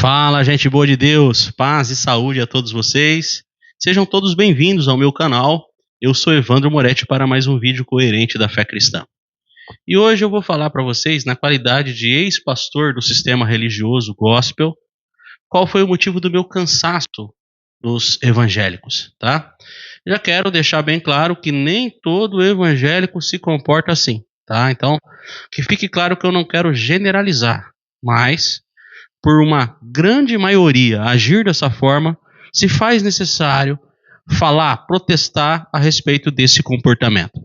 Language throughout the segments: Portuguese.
Fala, gente boa de Deus, paz e saúde a todos vocês. Sejam todos bem-vindos ao meu canal. Eu sou Evandro Moretti para mais um vídeo coerente da fé cristã. E hoje eu vou falar para vocês, na qualidade de ex-pastor do sistema religioso gospel, qual foi o motivo do meu cansaço dos evangélicos, tá? Já quero deixar bem claro que nem todo evangélico se comporta assim, tá? Então, que fique claro que eu não quero generalizar, mas por uma grande maioria agir dessa forma, se faz necessário falar, protestar a respeito desse comportamento.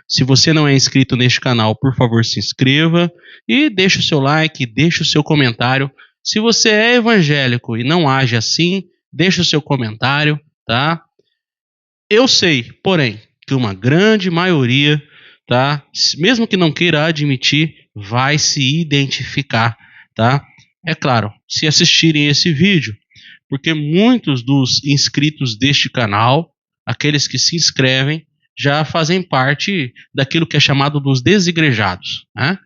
Se você não é inscrito neste canal, por favor, se inscreva e deixe o seu like, deixe o seu comentário. Se você é evangélico e não age assim, deixe o seu comentário, tá? Eu sei, porém, que uma grande maioria, tá, mesmo que não queira admitir, vai se identificar, tá? É claro, se assistirem esse vídeo, porque muitos dos inscritos deste canal, aqueles que se inscrevem, já fazem parte daquilo que é chamado dos desigrejados, né?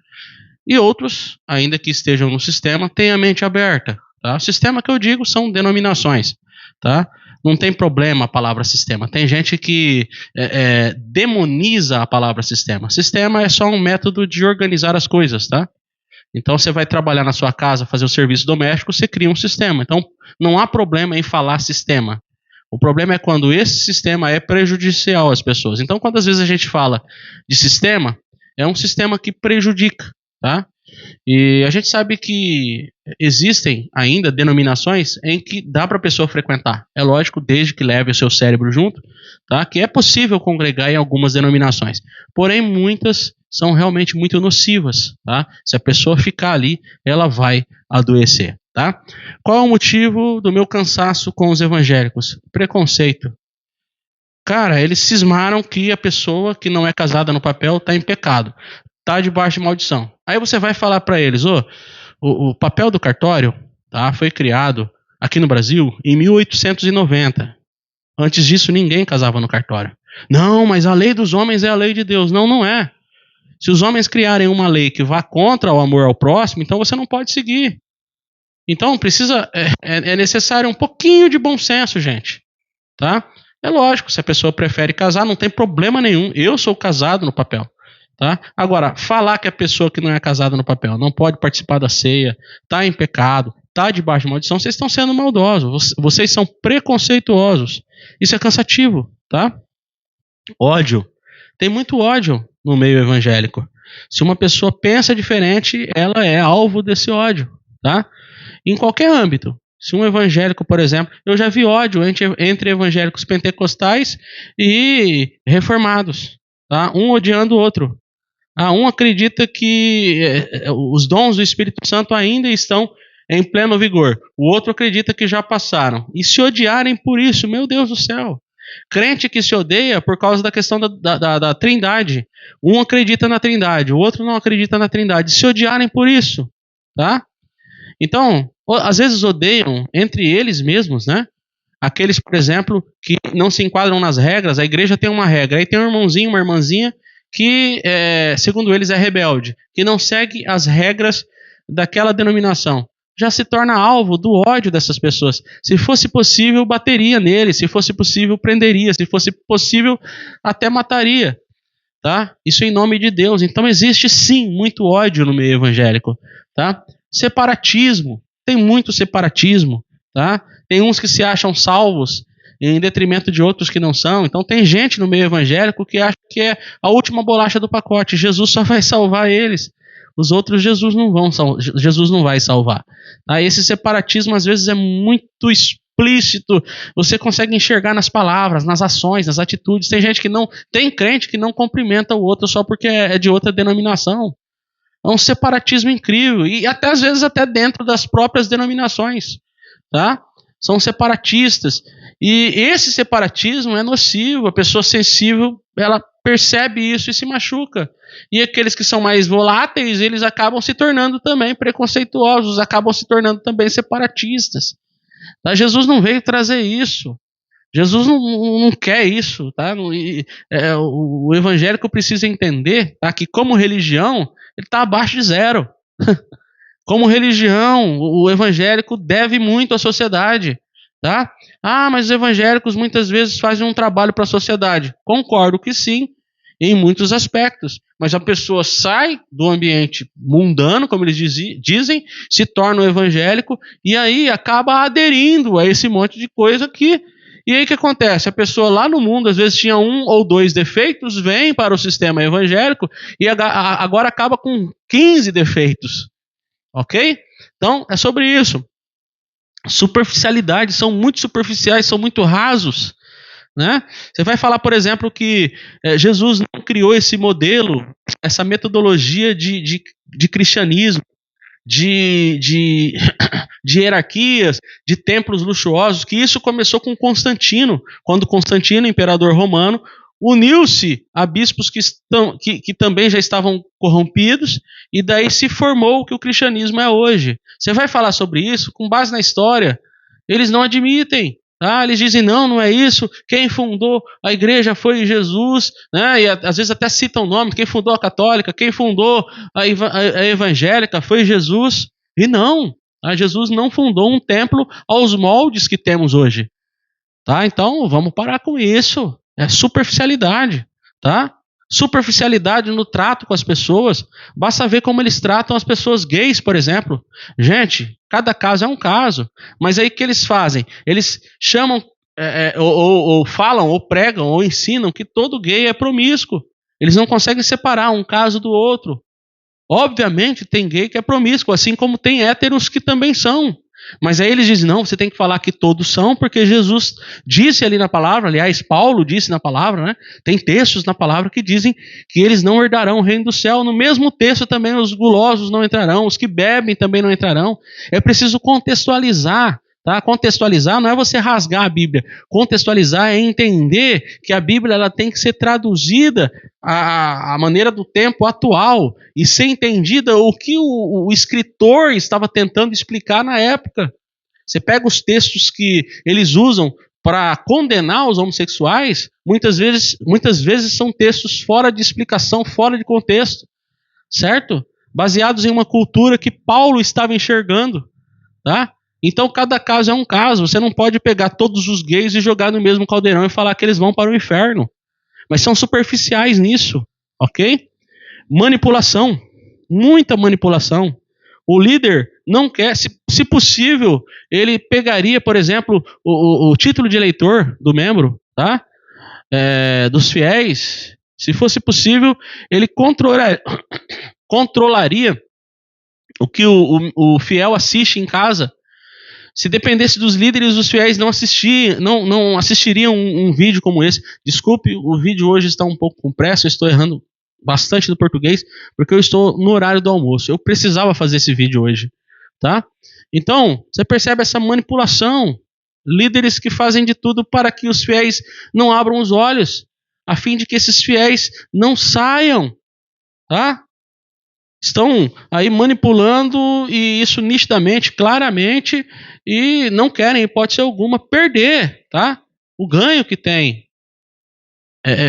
E outros, ainda que estejam no sistema, têm a mente aberta, tá? O sistema que eu digo são denominações, tá? Não tem problema a palavra sistema. Tem gente que demoniza a palavra sistema. Sistema é só um método de organizar as coisas, tá? Então você vai trabalhar na sua casa, fazer o serviço doméstico, você cria um sistema. Então não há problema em falar sistema. O problema é quando esse sistema é prejudicial às pessoas. Então, quando às vezes a gente fala de sistema, é um sistema que prejudica, tá? E a gente sabe que existem ainda denominações em que dá para a pessoa frequentar. É lógico, desde que leve o seu cérebro junto, tá? Que é possível congregar em algumas denominações. Porém, muitas são realmente muito nocivas, tá? Se a pessoa ficar ali, ela vai adoecer, tá? Qual é o motivo do meu cansaço com os evangélicos? Preconceito. Cara, eles cismaram que a pessoa que não é casada no papel está em pecado, está debaixo de maldição. Aí você vai falar para eles, o papel do cartório, tá, foi criado aqui no Brasil em 1890. Antes disso, ninguém casava no cartório. Não, mas a lei dos homens é a lei de Deus. Não, não é. Se os homens criarem uma lei que vá contra o amor ao próximo, então você não pode seguir. Então é necessário um pouquinho de bom senso, gente, tá? É lógico, se a pessoa prefere casar, não tem problema nenhum. Eu sou casado no papel, tá? Agora, falar que a pessoa que não é casada no papel não pode participar da ceia, tá em pecado, tá debaixo de maldição, vocês estão sendo maldosos, vocês são preconceituosos. Isso é cansativo, tá? Ódio. Tem muito ódio no meio evangélico. Se uma pessoa pensa diferente, ela é alvo desse ódio, tá? Em qualquer âmbito. Se um evangélico, por exemplo, eu já vi ódio entre evangélicos pentecostais e reformados, tá? Um odiando o outro. Um acredita que os dons do Espírito Santo ainda estão em pleno vigor. O outro acredita que já passaram. E se odiarem por isso, meu Deus do céu. Crente que se odeia por causa da questão da trindade. Um acredita na trindade, o outro não acredita na trindade. Se odiarem por isso, tá? Então, às vezes odeiam entre eles mesmos, né? Aqueles, por exemplo, que não se enquadram nas regras. A igreja tem uma regra, aí tem um irmãozinho, uma irmãzinha que, segundo eles, é rebelde, que não segue as regras daquela denominação. Já se torna alvo do ódio dessas pessoas. Se fosse possível, bateria nele. Se fosse possível, prenderia. Se fosse possível, até mataria. Tá? Isso em nome de Deus. Então existe sim muito ódio no meio evangélico. Tá? Separatismo. Tem muito separatismo. Tá? Tem uns que se acham salvos em detrimento de outros que não são. Então tem gente no meio evangélico que acha que é a última bolacha do pacote. Jesus só vai salvar eles. Os outros Jesus não vai salvar. Tá? Esse separatismo às vezes é muito explícito. Você consegue enxergar nas palavras, nas ações, nas atitudes. Tem crente que não cumprimenta o outro só porque é de outra denominação. É um separatismo incrível. E até às vezes até dentro das próprias denominações. Tá? São separatistas. E esse separatismo é nocivo. A pessoa sensível, ela percebe isso e se machuca. E aqueles que são mais voláteis, eles acabam se tornando também preconceituosos, acabam se tornando também separatistas. Tá? Jesus não veio trazer isso. Jesus não quer isso. Tá? O evangélico precisa entender, tá, que como religião, ele está abaixo de zero. Como religião, o evangélico deve muito à sociedade, tá? Ah, mas os evangélicos muitas vezes fazem um trabalho para a sociedade. Concordo que sim, em muitos aspectos. Mas a pessoa sai do ambiente mundano, como eles dizem, se torna um evangélico e aí acaba aderindo a esse monte de coisa que... E aí o que acontece? A pessoa lá no mundo às vezes tinha 1 ou 2 defeitos, vem para o sistema evangélico e agora acaba com 15 defeitos. Ok? Então, é sobre isso. Superficialidade, são muito superficiais, são muito rasos. Né? Você vai falar, por exemplo, que Jesus não criou esse modelo, essa metodologia de cristianismo, de hierarquias, de templos luxuosos, que isso começou com Constantino, quando Constantino, imperador romano, uniu-se a bispos que também já estavam corrompidos, e daí se formou o que o cristianismo é hoje. Você vai falar sobre isso com base na história, eles não admitem. Eles dizem, não é isso, quem fundou a igreja foi Jesus, né? E às vezes até citam nome, quem fundou a católica, quem fundou a evangélica foi Jesus. E não, Jesus não fundou um templo aos moldes que temos hoje. Tá? Então, vamos parar com isso. É superficialidade. Tá? Superficialidade no trato com as pessoas. Basta ver como eles tratam as pessoas gays, por exemplo. Gente, cada caso é um caso. Mas aí o que eles fazem? Eles chamam, ou falam, ou pregam, ou ensinam que todo gay é promíscuo. Eles não conseguem separar um caso do outro. Obviamente tem gay que é promíscuo, assim como tem héteros que também são. Mas aí eles dizem, não, você tem que falar que todos são, porque Jesus disse ali na palavra, aliás, Paulo disse na palavra, né? Tem textos na palavra que dizem que eles não herdarão o reino do céu. No mesmo texto também os gulosos não entrarão, os que bebem também não entrarão. É preciso contextualizar. Tá? Contextualizar não é você rasgar a Bíblia. Contextualizar é entender que a Bíblia ela tem que ser traduzida à maneira do tempo atual e ser entendida o que o escritor estava tentando explicar na época. Você pega os textos que eles usam para condenar os homossexuais, muitas vezes são textos fora de explicação, fora de contexto, certo? Baseados em uma cultura que Paulo estava enxergando, tá? Então cada caso é um caso, você não pode pegar todos os gays e jogar no mesmo caldeirão e falar que eles vão para o inferno. Mas são superficiais nisso, ok? Manipulação, muita manipulação. O líder não quer, se possível, ele pegaria, por exemplo, o título de eleitor do membro, tá? Dos fiéis. Se fosse possível, ele controlaria o que o fiel assiste em casa. Se dependesse dos líderes, os fiéis não assistiriam um vídeo como esse. Desculpe, o vídeo hoje está um pouco com pressa, eu estou errando bastante do português, porque eu estou no horário do almoço. Eu precisava fazer esse vídeo hoje, tá? Então, você percebe essa manipulação. Líderes que fazem de tudo para que os fiéis não abram os olhos, a fim de que esses fiéis não saiam, tá? Estão aí manipulando, e isso nitidamente, claramente, e não querem, em hipótese alguma, perder, tá? O ganho que tem.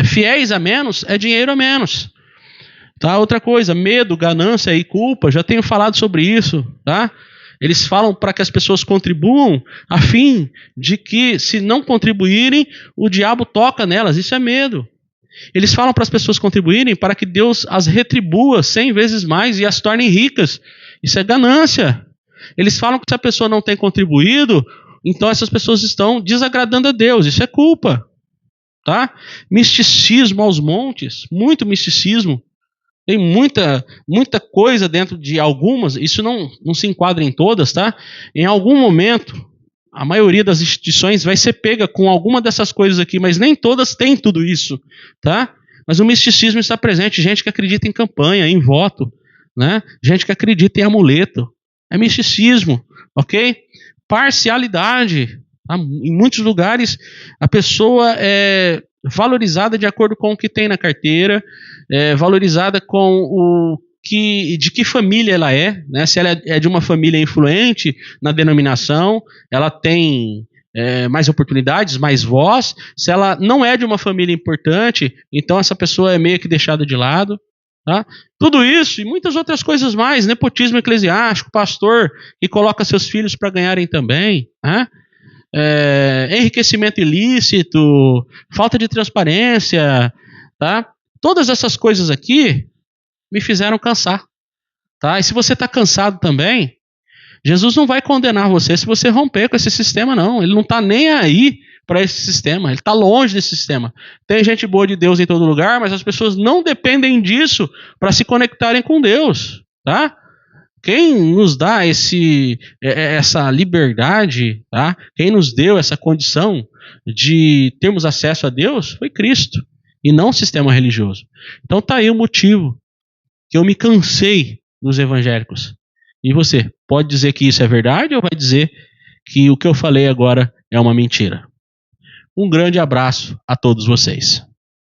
Fiéis a menos é dinheiro a menos. Tá? Outra coisa, medo, ganância e culpa, já tenho falado sobre isso, tá? Eles falam para que as pessoas contribuam, a fim de que, se não contribuírem, o diabo toca nelas. Isso é medo. Eles falam para as pessoas contribuírem para que Deus as retribua 100 vezes mais e as torne ricas. Isso é ganância. Eles falam que se a pessoa não tem contribuído, então essas pessoas estão desagradando a Deus. Isso é culpa. Tá? Misticismo aos montes, muito misticismo. Tem muita coisa dentro de algumas, isso não se enquadra em todas, tá? Em algum momento, a maioria das instituições vai ser pega com alguma dessas coisas aqui, mas nem todas têm tudo isso, tá? Mas o misticismo está presente, gente que acredita em campanha, em voto, né? Gente que acredita em amuleto. É misticismo, ok? Parcialidade. Tá? Em muitos lugares, a pessoa é valorizada de acordo com o que tem na carteira, valorizada com de que família ela é, né? Se ela é de uma família influente na denominação, ela tem mais oportunidades, mais voz. Se ela não é de uma família importante, então essa pessoa é meio que deixada de lado, Tá? Tudo isso e muitas outras coisas mais, nepotismo eclesiástico, pastor que coloca seus filhos para ganharem também, né? Enriquecimento ilícito, falta de transparência, tá? Todas essas coisas aqui me fizeram cansar, tá? E se você está cansado também, Jesus não vai condenar você se você romper com esse sistema, não. Ele não está nem aí para esse sistema. Ele está longe desse sistema. Tem gente boa de Deus em todo lugar, mas as pessoas não dependem disso para se conectarem com Deus, tá? Quem nos dá essa liberdade, tá? Quem nos deu essa condição de termos acesso a Deus foi Cristo e não o sistema religioso. Então tá aí o motivo que eu me cansei dos evangélicos. E você, pode dizer que isso é verdade ou vai dizer que o que eu falei agora é uma mentira? Um grande abraço a todos vocês.